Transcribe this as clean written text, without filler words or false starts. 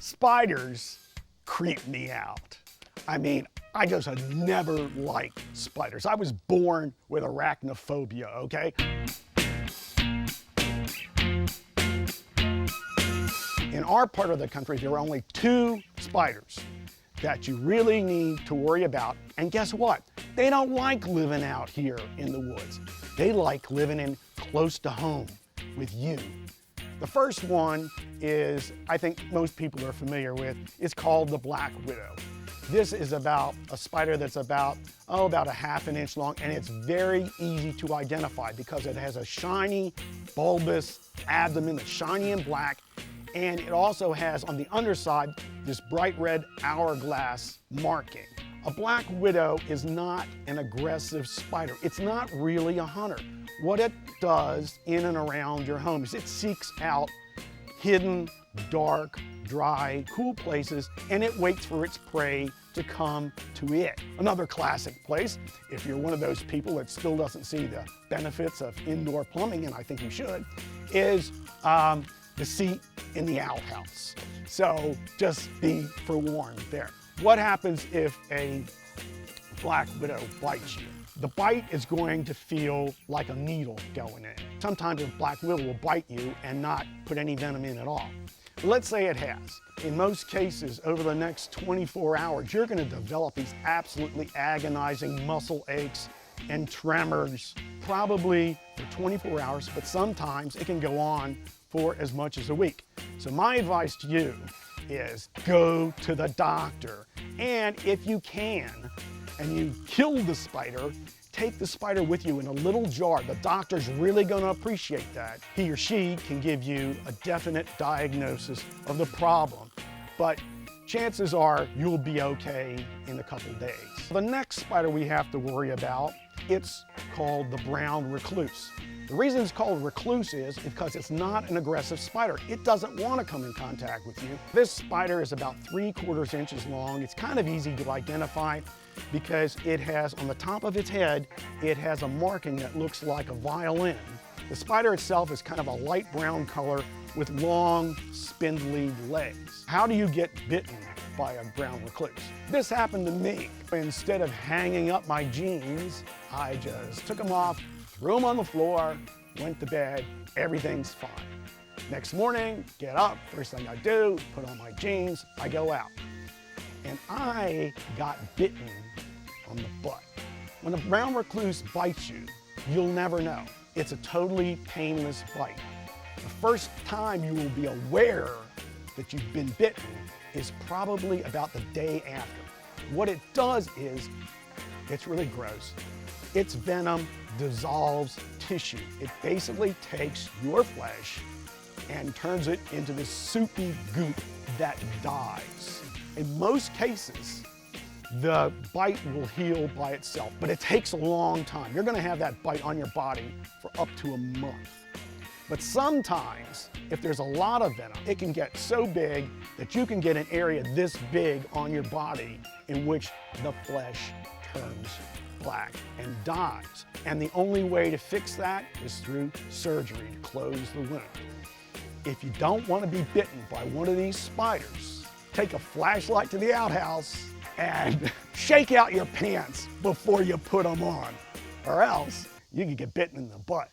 Spiders creep me out. I mean, I just have never liked spiders. I was born with arachnophobia, okay? In our part of the country, there are only 2 spiders that you really need to worry about. And guess what? They don't like living out here in the woods. They like living in close to home with you. The first one is, I think most people are familiar with, it's called the black widow. This is about a spider that's about a 1/2 inch long, and it's very easy to identify because it has a shiny, bulbous abdomen that's shiny and black, and it also has on the underside this bright red hourglass marking. A black widow is not an aggressive spider. It's not really a hunter. What it does in and around your home is it seeks out hidden, dark, dry, cool places, and it waits for its prey to come to it. Another classic place, if you're one of those people that still doesn't see the benefits of indoor plumbing, and I think you should, is the seat in the outhouse. So just be forewarned there. What happens if a black widow bites you? The bite is going to feel like a needle going in. Sometimes a black widow will bite you and not put any venom in at all. But let's say it has. In most cases, over the next 24 hours, you're going to develop these absolutely agonizing muscle aches and tremors, probably for 24 hours, but sometimes it can go on for as much as a week. So my advice to you is go to the doctor. And if you can, and you kill the spider, take the spider with you in a little jar. The doctor's really gonna appreciate that. He or she can give you a definite diagnosis of the problem, but chances are you'll be okay in a couple days. The next spider we have to worry about, it's called the brown recluse. The reason it's called recluse is because it's not an aggressive spider. It doesn't want to come in contact with you. This spider is about 3/4 inches long. It's kind of easy to identify because it has, on the top of its head, it has a marking that looks like a violin. The spider itself is kind of a light brown color with long, spindly legs. How do you get bitten by a brown recluse? This happened to me. Instead of hanging up my jeans, I just took them off, threw them on the floor, went to bed, everything's fine. Next morning, get up, first thing I do, put on my jeans, I go out. And I got bitten on the butt. When a brown recluse bites you, you'll never know. It's a totally painless bite. The first time you will be aware that you've been bitten is probably about the day after. What it does is, it's really gross. Its venom dissolves tissue. It basically takes your flesh and turns it into this soupy goop that dies. In most cases, the bite will heal by itself, but it takes a long time. You're gonna have that bite on your body for up to a month. But sometimes, if there's a lot of venom, it can get so big that you can get an area this big on your body in which the flesh turns black and dies. And the only way to fix that is through surgery to close the wound. If you don't want to be bitten by one of these spiders, take a flashlight to the outhouse and shake out your pants before you put them on, or else you can get bitten in the butt.